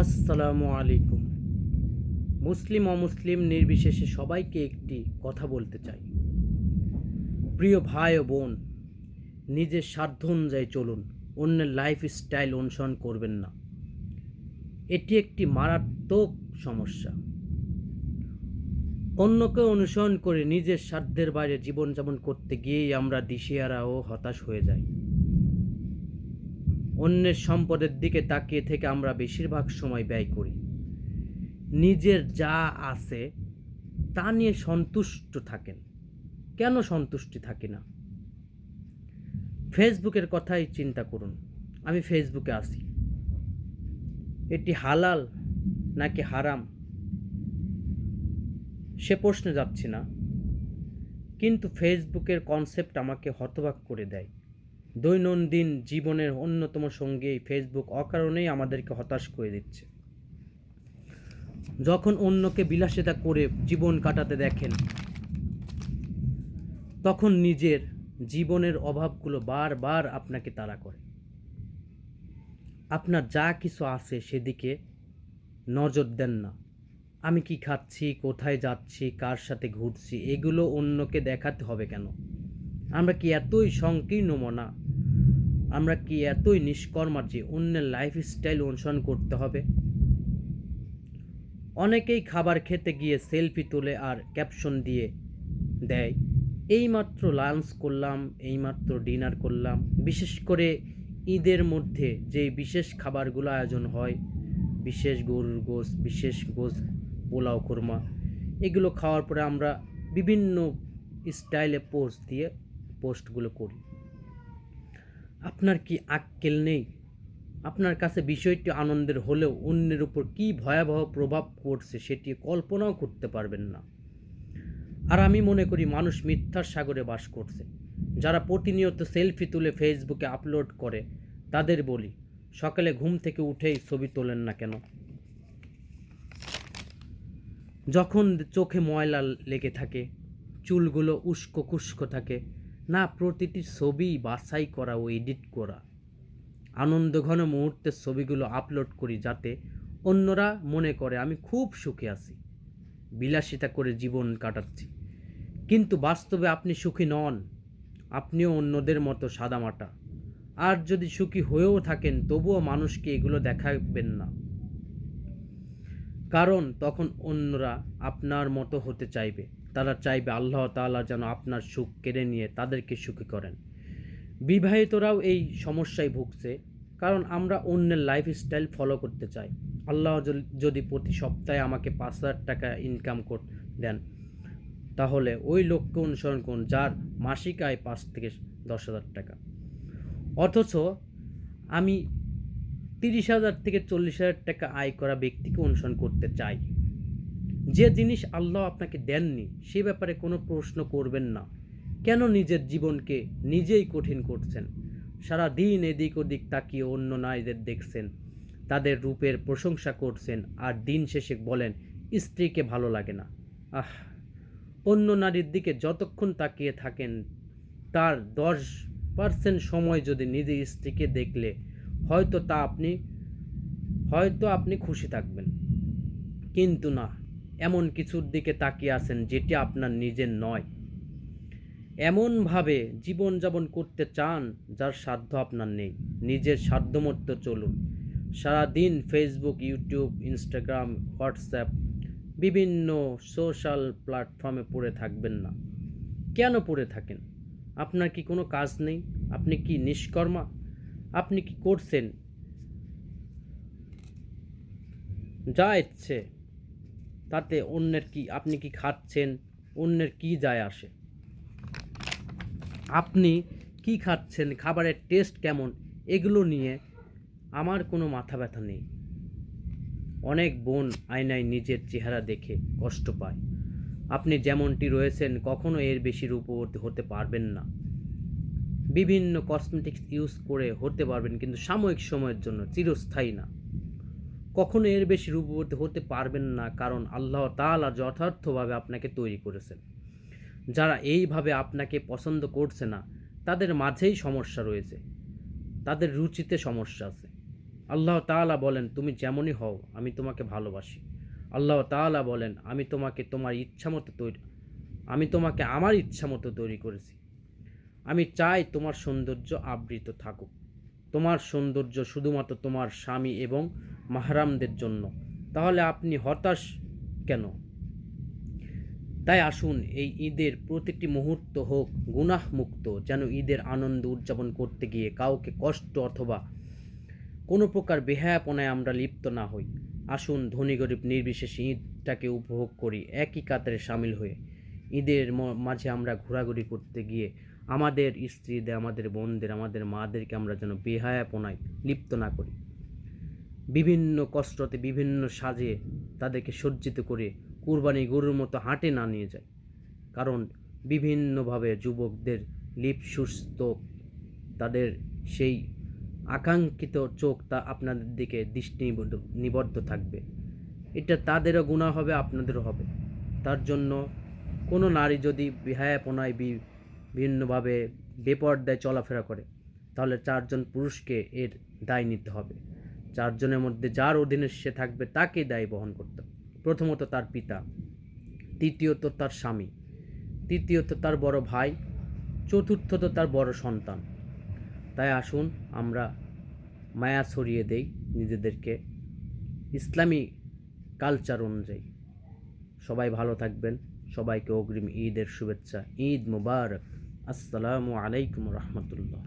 আসসালামু আলাইকুম। মুসলিম অমুসলিম নির্বিশেষে সবাইকে একটি কথা বলতে চাই। প্রিয় ভাই ও বোন, নিজের সাধ্য অনুযায়ী চলুন, অন্যের লাইফস্টাইল অনুসরণ করবেন না। এটি একটি মারাত্মক সমস্যা। অন্যকে অনুসরণ করে নিজের সাধ্যের বাইরে জীবনযাপন করতে গিয়েই আমরা দিশেহারা ও হতাশ হয়ে যাই। অন্যের সম্পদের দিকে তাকিয়ে থেকে আমরা বেশিরভাগ সময় ব্যয় করি। নিজের যা আছে তা নিয়ে সন্তুষ্ট থাকেন। কেন সন্তুষ্টি থাকি না? ফেসবুকের কথাই চিন্তা করুন। আমি ফেসবুকে আছি, এটি হালাল নাকি হারাম সে প্রশ্নে যাচ্ছি না, কিন্তু ফেসবুকের কনসেপ্ট আমাকে হতবাক করে দেয়। দৈনন্দিন জীবনের অন্যতম সঙ্গী এই ফেসবুক অকারণেই আমাদেরকে হতাশ করে দিচ্ছে। যখন অন্যকে বিলাসিতা করে জীবন কাটাতে দেখেন, তখন নিজের জীবনের অভাবগুলো বারবার আপনাকে তাড়া করে। আপনার যা কিছু আছে সেদিকে নজর দেন না। আমি কি খাচ্ছি, কোথায় যাচ্ছি, কার সাথে ঘুরছি, এগুলো অন্যকে দেখাতে হবে কেন? আমরা কি এতই সংকীর্ণ মনা? আমরা কি এতই নিষ্কর্মা যে অন্যের লাইফস্টাইল অনুসরণ করতে হবে? অনেকেই খাবার খেতে গিয়ে সেলফি তুলে আর ক্যাপশন দিয়ে দেয়, এইমাত্র লাঞ্চ করলাম, এইমাত্র ডিনার করলাম। বিশেষ করে ঈদের মধ্যে যে বিশেষ খাবারগুলো আয়োজন হয়, বিশেষ গরুর গোশত, বিশেষ গোশত, পোলাও, কোরমা, এগুলো খাওয়ার পরে আমরা বিভিন্ন স্টাইলে পোস্ট দিয়ে পোস্টগুলো করি। আপনার কি আক্কেল নেই? আপনার কাছে বিষয়টি আনন্দের হলেও অন্যের উপর কী ভয়াবহ প্রভাব পড়ছে সেটি কল্পনাও করতে পারবেন না। আর আমি মনে করি মানুষ মিথ্যার সাগরে বাস করছে। যারা প্রতিনিয়ত সেলফি তুলে ফেসবুকে আপলোড করে তাদের বলি, সকালে ঘুম থেকে উঠেই ছবি তোলেন না কেন? যখন চোখে ময়লা লেগে থাকে, চুলগুলো উস্কো খুস্কো থাকে, না প্রতিটি ছবি বাছাই করা ও এডিট করা? আনন্দঘন মুহূর্তের ছবিগুলো আপলোড করি যাতে অন্যরা মনে করে আমি খুব সুখে আছি, বিলাসিতা করে জীবন কাটাচ্ছি। কিন্তু বাস্তবে আপনি সুখী নন। আপনিও অন্যদের মতো সাদামাটা। আর যদি সুখী হয়েও থাকেন তবুও মানুষকে এগুলো দেখাবেন না, কারণ তখন অন্যরা আপনার মতো হতে চাইবে। তারা চাইবে আল্লাহ তাআলা যেন আপনার সুখ কেড়ে নিয়ে তাদেরকে সুখী করেন। বিবাহিতরাও এই সমস্যায় ভুগছে, কারণ আমরা অন্যের লাইফস্টাইল ফলো করতে চাই। আল্লাহ যদি প্রতি সপ্তাহে আমাকে 5,000 টাকা ইনকাম দেন, তাহলে ওই লোককে অনুসরণ করুন যার মাসিক আয় 5 থেকে 10,000 টাকা। অথচ আমি 30,000 থেকে 40,000 টাকা আয় করা ব্যক্তিকে অনুসরণ করতে চাই। যে জিনিস আল্লাহ আপনাকে দেননি সে ব্যাপারে কোনো প্রশ্ন করবেন না। কেন নিজের জীবনকে নিজেই কঠিন করছেন? সারা দিন এদিক ওদিক তাকিয়ে অন্য নারীদের দেখছেন, তাদের রূপের প্রশংসা করছেন, আর দিন শেষে বলেন স্ত্রীকে ভালো লাগে না। আহ, অন্য নারীর দিকে যতক্ষণ তাকিয়ে থাকেন তার 10% সময় যদি নিজের স্ত্রীকে দেখলে হয়তো আপনি খুশি থাকবেন। কিন্তু না, এমন কিছুর দিকে তাকিয়ে আছেন যেটি আপনার নিজের নয়। এমনভাবে জীবনযাপন করতে চান যার সাধ্য আপনার নেই। নিজের সাধ্যমতো চলুন। সারাদিন ফেসবুক, ইউটিউব, ইনস্টাগ্রাম, হোয়াটসঅ্যাপ, বিভিন্ন সোশ্যাল প্ল্যাটফর্মে পড়ে থাকবেন না। কেন পড়ে থাকেন? আপনার কি কোনো কাজ নেই? আপনি কি নিষ্কর্মা? আপনি কি করছেন যা ইচ্ছে তাতে অন্যের কি? আপনি কি খাচ্ছেন, অন্যের কি যায় আসে? আপনি কি খাচ্ছেন, খাবারের টেস্ট কেমন, এগুলো নিয়ে আমার কোনো মাথা ব্যথা নেই। অনেক বোন আয়নায় নিজের চেহারা দেখে কষ্ট পায়। আপনি যেমনটি রয়েছেন কখনো এর বেশি রূপবতী হতে পারবেন না। বিভিন্ন কসমেটিক্স ইউজ করে হতে পারবেন, কিন্তু সাময়িক সময়ের জন্য, চিরস্থায়ী না। কখনো এর বেশি রূপবতী হতে পারবেন না, কারণ আল্লাহ তাআলা যথার্থভাবে আপনাকে তৈরি করেছেন। যারা এইভাবে আপনাকে পছন্দ করছে না তাদের মাঝেই সমস্যা রয়েছে, তাদের রুচিতে সমস্যা আছে। আল্লাহ তাআলা বলেন, তুমি যেমনই হও আমি তোমাকে ভালোবাসি। আল্লাহ তাআলা বলেন, আমি তোমাকে আমার ইচ্ছা মতো তৈরি করেছি। আমি চাই তোমার সৌন্দর্য আবৃত থাকুক। তোমার সৌন্দর্য শুধুমাত্র তোমার স্বামী এবং মাহরামদের জন্য। তাহলে আপনি হতাশ কেন? তাই আসুন এই ঈদের প্রতিটি মুহূর্ত হোক গুনাহ মুক্ত, যেন ঈদের আনন্দ উদযাপন করতে গিয়ে কাউকে কষ্ট অথবা কোনো প্রকার বেহায়াপনায় আমরা লিপ্ত না হই। আসুন ধনী গরিব নির্বিশেষে ঈদটাকে উপভোগ করি একই কাতারে সামিল হয়ে। ঈদের মাঝে আমরা ঘোরাঘুরি করতে গিয়ে আমাদের স্ত্রীদের, আমাদের বোনদের, আমাদের মাদেরকে আমরা যেন বেহায়াপনায় লিপ্ত না করি। বিভিন্ন কষ্টতে, বিভিন্ন সাজে তাদেরকে সজ্জিত করে কুরবানি গরুর মতো হাটে না নিয়ে যায়। কারণ বিভিন্নভাবে যুবকদের লিপ সুস্থ, তাদের সেই আকাঙ্ক্ষিত চোখ তা আপনাদের দিকে দৃষ্টি নিবদ্ধ থাকবে। এটা তাদেরও গুনাহ হবে, আপনাদেরও হবে। তার জন্য কোনো নারী যদি বেহায়াপনায় বিভিন্নভাবে বেপরদায় চলাফেরা করে, তাহলে 4 জন পুরুষকে এর দায় নিতে হবে। 4 জনের মধ্যে যার অধীনে সে থাকবে তাকেই দায় বহন করতে হবে। প্রথমত তার পিতা, দ্বিতীয়ত তার স্বামী, তৃতীয়ত তার বড় ভাই, চতুর্থত তার বড় সন্তান। তাই আসুন আমরা মায়া ছড়িয়ে দেই নিজেদেরকে ইসলামী কালচার অনুযায়ী। সবাই ভালো থাকবেন। সবাইকে অগ্রিম ঈদের শুভেচ্ছা। ঈদ মুবারক। আসসালামু আলাইকুম রহমতুল্লাহ।